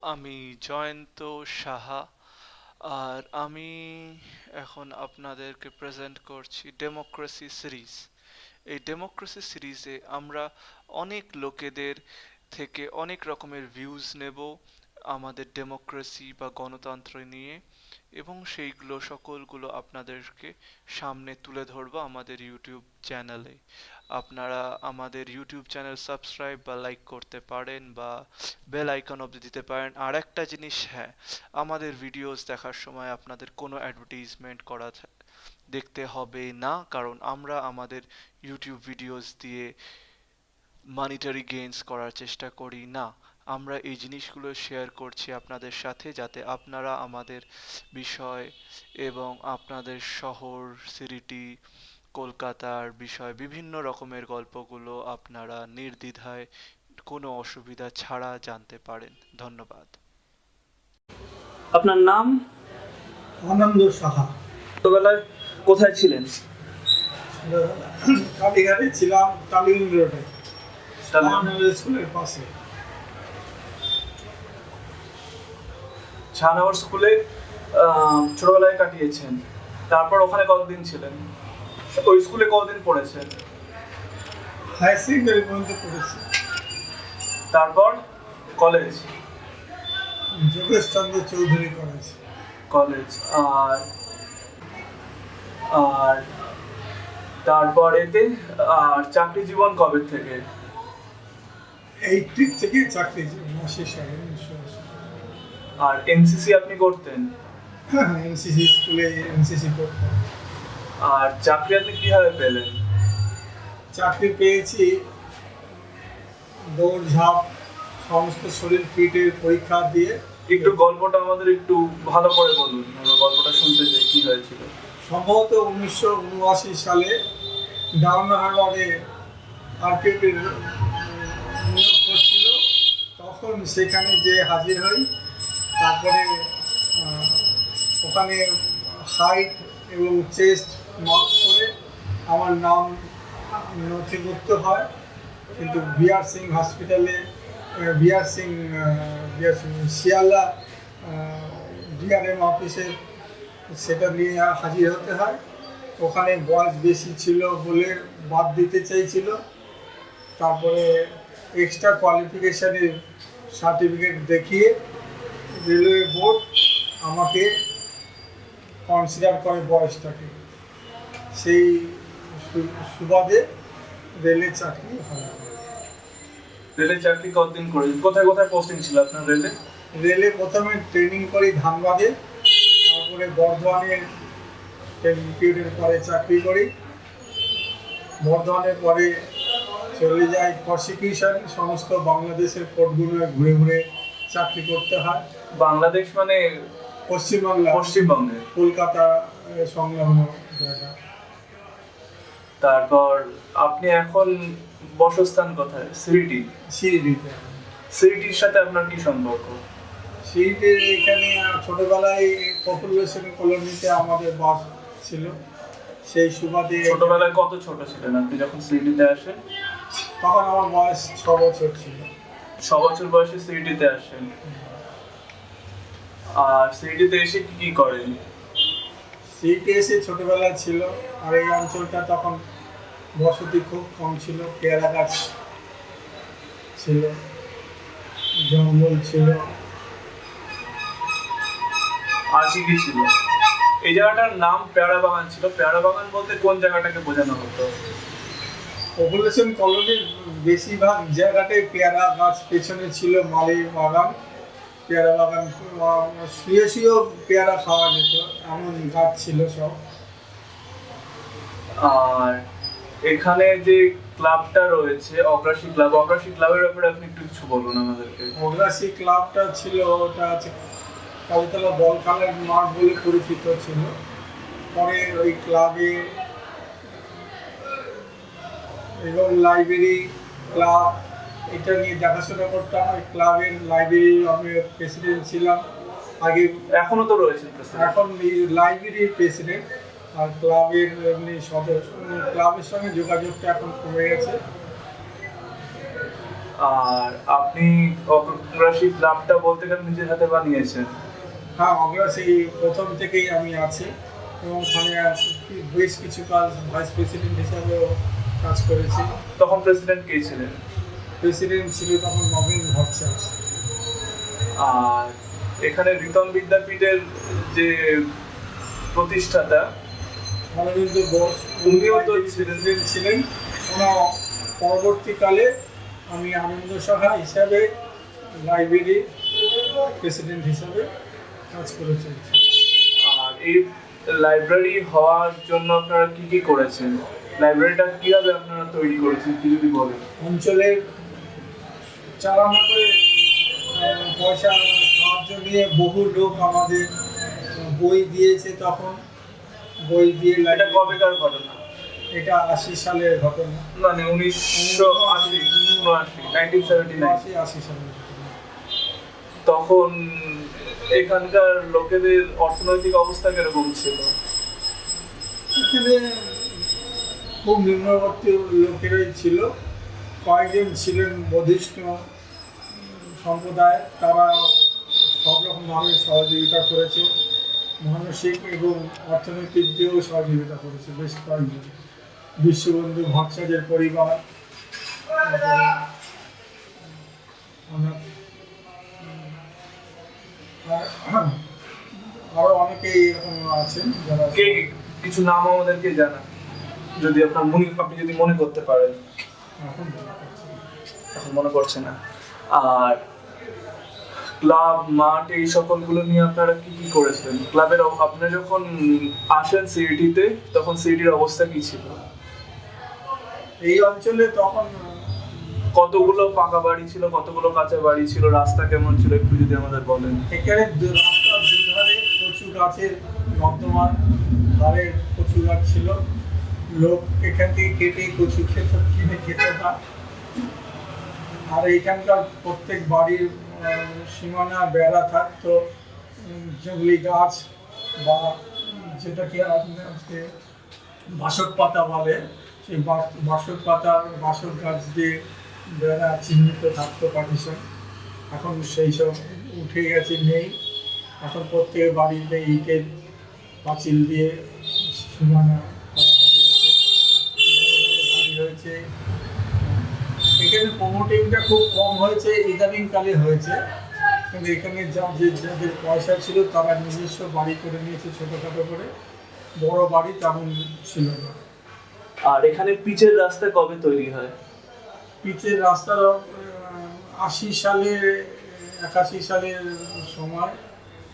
আমি জয়ন্ত সাহা। আর আমি এখন আপনাদেরকে প্রেজেন্ট করছি ডেমোক্রেসি সিরিজ। এই ডেমোক্রেসি সিরিজে আমরা অনেক লোকেদের থেকে অনেক রকমের ভিউজ নেব আমাদের ডেমোক্রেসি বা গণতন্ত্র নিয়ে, এবং সেইগুলো সকলগুলো আপনাদেরকে সামনে তুলে ধরবো আমাদের ইউটিউব চ্যানেলে। আপনারা আমাদের ইউটিউব চ্যানেল সাবস্ক্রাইব বা লাইক করতে পারেন বা বেল আইকন অবধি দিতে পারেন। আর একটা জিনিস, হ্যাঁ, আমাদের ভিডিওস দেখার সময় আপনাদের কোনো অ্যাডভার্টাইজমেন্ট দেখতে হবে না, কারণ আমরা আমাদের ইউটিউব ভিডিওস দিয়ে মানিটারি গেইনস করার চেষ্টা করি না। আমরা এই জিনিসগুলো শেয়ার করছি আপনাদের সাথে, যাতে আপনারা আমাদের বিষয় এবং আপনাদের শহর, সিটি, কলকাতার বিষয় বিভিন্ন রকমের গল্পগুলো আপনারা নির্দ্বিধায় কোনো অসুবিধা ছাড়া জানতে পারেন। ধন্যবাদ। আপনার নাম? আনন্দ সাহা। ছোটবেলায় কোথায় ছিলেন? কালীঘাটে ছিলাম, কালীগঞ্জ রোডে শাহনগর স্কুলের পাশে। স্কুলে ছোটবেলায় কাটিয়েছেন। তারপর ওখানে কতদিন ছিলেন? ওই স্কুলে কতদিন পড়েছেন? হায়ার সেকেন্ডারি পর্যন্ত পড়েছি। তারপর কলেজ? যোগেশ চন্দ্র চৌধুরী কলেজ। আর আর তারপর এতে আর চাকরি জীবন কবে থেকে? 80 থেকে চাকরি জীবন, 80 সালে 1980। আর এনসিসি আপনি করতেন? হ্যাঁ, এনসিসি স্কুলে এনসিসি করতাম। আর চাকরি আপনি কিভাবে পেলেন? চাকরি পেয়েছি দৌড়ঝাঁপ, সমস্ত শরীর ফিটের পরীক্ষা দিয়ে। একটু গল্পটা আমাদের একটু ভালো করে বলুন, আমরা গল্পটা শুনতে চাই, কি হয়েছিল? সম্ভবত 1979 সালে ডাউন হারবারে আরপিএফের নিয়োগ করছিল, তখন সেখানে যে হাজির হই। তারপরে ওখানে হাইট এবং চেস্ট মার্ক করে আমার নাম নথিভুক্ত হয়, কিন্তু বিআর সিং হসপিটালে, বিআর সিং শিয়ালদা ডিআরএম অফিসে সেটা নিয়ে হাজির হতে হয়। ওখানে বয়স বেশি ছিল বলে বাদ দিতে চাইছিল। তারপরে এক্সট্রা কোয়ালিফিকেশানের সার্টিফিকেট দেখিয়ে রেলওয়ে বোর্ড আমাকে কনসিডার করে বয়সটাকে, সেই সুবাদে রেলের চাকরি হয়। রেলের চাকরি কতদিন করেছেন? কোথায় কোথায় পোস্টিং ছিল আপনার রেলে? রেলে প্রথমে ট্রেনিং করি ধানবাদে, তারপরে বর্ধমানে ট্রেনিং পিরিয়ডের পরে চাকরি করি। বর্ধমানের পরে চলে যাই প্রসিকিউশন, সমস্ত বাংলাদেশের কোর্টগুলো ঘুরে ঘুরে চাকরি করতে হয়। বাংলাদেশ মানে? পশ্চিমবাংলা, পশ্চিমবঙ্গে, কলকাতা সংলগ্ন জায়গা। তারপর আপনি এখন বসস্থান কোথায়? সিরিটি? সিরিডিতে। সিরিটির সাথে আপনার কি সম্পর্ক? সিরিডির এখানে ছোটোবেলায় পপুলেশন কলোনিতে আমাদের বাস ছিল, সেই সুবাদে। ছোটবেলায় কত ছোট ছিলেন আপনি যখন সিরিটিতে আসেন? তখন আমার বয়স 6 বছর ছিল। 6 বছর বয়সে সিরিটিতে আসেন। আর সিরিটিতে এসে কি কি করেন? সিরিটি এসে ছোটোবেলায় ছিল, আর এই অঞ্চলটা তখন বসতি খুব কম ছিল, পেয়ারা গাছ ছিল, জঙ্গল ছিল। আর কি কি ছিল? এই জায়গাটার নাম পেয়ারা বাগান ছিল। পেয়ারা বাগান বলতে কোন জায়গাটাকে বোঝানো হতো? পপুলেশন কলোনির বেশিরভাগ জায়গাটাই পেয়ারা গাছ, পেছনে ছিল মালির বাগান। পেয়ারা বাগান শুয়ে শুয়েও পেয়ারা খাওয়া যেত, এমন গাছ ছিল সব। আর এখানে যে ক্লাবটা রয়েছে অগ্রাসী ক্লাব, অগ্রাসী ক্লাবের ব্যাপারে আপনি একটু কিছু বলুন আমাদেরকে। অগ্রাসী ক্লাবটা ছিল, ওটা আছে কালীতলা বল খেলার মাঠ বলে পরিচিত ছিল। পরে ওই ক্লাবে এবং লাইব্রেরি, ক্লাব, এটা নিয়ে দেখাশোনা করতাম। ওই ক্লাবের লাইব্রেরি আমি প্রেসিডেন্ট ছিলাম আগে। এখনো তো রয়েছে এখন লাইব্রেরির প্রেসিডেন্ট, আর ক্লাবের এমনি সদস্য। ক্লাবের সঙ্গে যোগাযোগটা এখন কমে গেছে। আর আপনি অগ্রাসী ক্লাবটা বলতে গেলে নিজের হাতে বানিয়েছেন। হ্যাঁ, অগ্রাসী প্রথম থেকেই আমি আছি এবং ওখানে বেশ কিছু কাজ ভাইস প্রেসিডেন্ট হিসাবেও কাজ করেছি। তখন প্রেসিডেন্ট কে ছিলেন? প্রেসিডেন্ট ছিল তখন নবীন ভট্টাচার্য। আর এখানে রিতম বিদ্যাপীঠের যে প্রতিষ্ঠাতা অরবিন্দ বোস উনিও তো প্রেসিডেন্ট ছিলেন। ওনার পরবর্তীকালে আমি আনন্দ সাহা হিসাবে লাইব্রেরি প্রেসিডেন্ট হিসাবে কাজ করে চলছি। আর এই লাইব্রেরি হওয়ার জন্য আপনারা কি কি করেছেন? লাইব্রেরিটা কিভাবে আপনারা তৈরি করেছেন কি যদি বলেন? অঞ্চলের চালানো করে পয়সা সাহায্য নিয়ে বহু লোক আমাদের বই দিয়েছে। তখন বই দিয়ে এটা কবেকার ঘটনা? এটা 80 সালের ঘটনা। মানে 1979 80 সালের ঘটনা। তখন এখানকার লোকেদের অর্থনৈতিক অবস্থা কিরকম ছিল? এখানে খুব নিম্নবর্তী লোকেরাই ছিল। কয়েকজন ছিলেন বধিষ্ঠ সম্প্রদায়, তারা সব রকমভাবে সহযোগিতা করেছে, মানসিক এবং অর্থনৈতিক দিয়েও সহযোগিতা করেছে বেশ কয়েকজন। বিশ্ববন্ধু ভট্টাচার্যের পরিবার, আরো অনেকেই এরকম আছেন যারা। কে কিছু নাম আমাদেরকে জানা, যদি আপনি যদি মনে করতে পারেন। এখন বলা হচ্ছে না। এখন মনে পড়ছে না। আর ক্লাব, মাঠ, এই সকলগুলো নিয়ে আপনারা কি কি করেছেন? ক্লাবের আপনি যখন আসেন সিইটিতে তখন সিইটির অবস্থা কি ছিল? এই অঞ্চলে তখন কতগুলো পাকা বাড়ি ছিল, কতগুলো কাঁচা বাড়ি ছিল, রাস্তা কেমন ছিল একটু যদি আমাদের বলেন। এখানে রাস্তার দুধারে কচু গাছের নর্দমার ধারে কচু গাছ ছিল। লোক এখান থেকে কেটে কচু কিনে খেত না। আর এইখানকার প্রত্যেক বাড়ির সীমানা বেড়া থাকতো জঙ্গলি গাছ বা যেটাকে আজকে বাসক পাতা বলে, সেই বাসক পাতা বাসক গাছ দিয়ে বেড়া চিহ্নিত থাকতো পার্টিশন। এখন সেই সব উঠে গেছে, নেই। এখন প্রত্যেক বাড়িতে ইটের পাঁচিল দিয়ে সীমানা করা হয়ে গেছে, বড় বড় বাড়ি হয়েছে। এখানে প্রমোটিংটা খুব কম হয়েছে, ইদানিংকালে হয়েছে। কিন্তু এখানে যাদের পয়সা ছিল তারা নিজস্ব বাড়ি করে নিয়েছে ছোটোখাটো করে, বড় বাড়ি তেমন ছিল না। আর এখানে পিচের রাস্তা কবে তৈরি হয়? পিচের রাস্তা 81 সালের সময়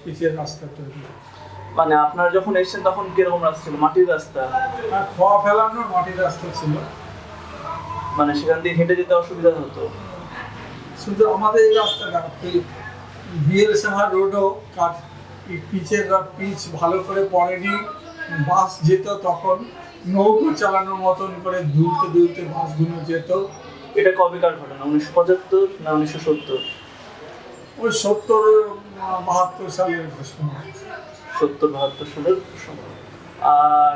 পিচের রাস্তা তৈরি হয়। মানে আপনারা যখন এসেছেন তখন কিরকম রাস্তা ছিল? মাটির রাস্তা? আর খোয়া ফেলানো মাটির রাস্তা ছিল। মানে সেখান দিয়ে হেঁটে যেতে অসুবিধা হতো? শুধু আমাদের এই রাস্তাটা বিএল সাহা রোডও পিচ ভালো করে পড়েনি। বাস যেত তখন নৌকো চালানোর মতন করে দুলতে দুলতে বাসগুলো যেত। এটা কবেকার ঘটনা? 1975 না 1970? ওই 70-72 সালের ঘোষণা। 70-72 সালের সময়। আর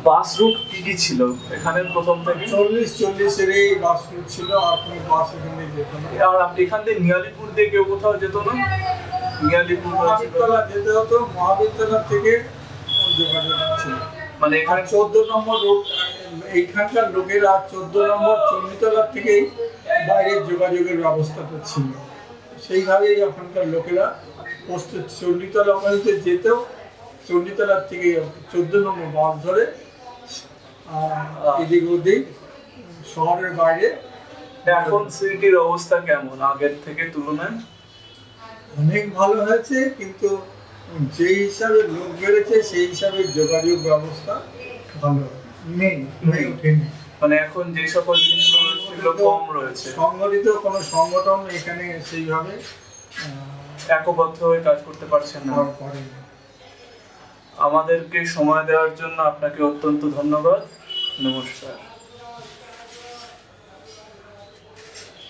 বাস রুট কি কি ছিল এখানে প্রথম থেকে? 40-40 এই বাস রুট ছিল, আর কোনো বাস এখানে যেত না। আর আপনি এখান থেকে নিয়ালিপুর দিয়ে কেউ কোথাও যেত না? নিয়ালিপুর মহাবীরতলা যেতে হতো, মহাবীরতলা থেকে যোগাযোগ ছিল। মানে এখানে এখানে 14 নম্বর রোড, এইখানকার লোকেরা 14 নম্বর চণ্ডীতলার থেকেই বাইরের যোগাযোগের ব্যবস্থাটা ছিল। সেইভাবেই এখানকার লোকেরা প্রস্তুত চণ্ডীতলা ওখানে যেতেও চণ্ডীতলার থেকে 14 নম্বর বাস ধরে এদিক ওদিক শহরের বাইরে। এখন সিটির অবস্থা কেমন আগের থেকে তুলনায়? অনেক ভালো হয়েছে, কিন্তু যে হিসাবে লোক বেড়েছে সেই হিসাবে যোগাযোগ ব্যবস্থা ভালো নেই, হয়ে ওঠেনি। মানে এখন যে সকল জিনিসগুলো সেগুলো কম রয়েছে। সংগঠিত কোনো সংগঠন এখানে সেইভাবে একবদ্ধ হয়ে কাজ করতে পারছেন না। করেনি। আমাদেরকে সময় দেওয়ার জন্য আপনাকে অত্যন্ত ধন্যবাদ। নমস্কার।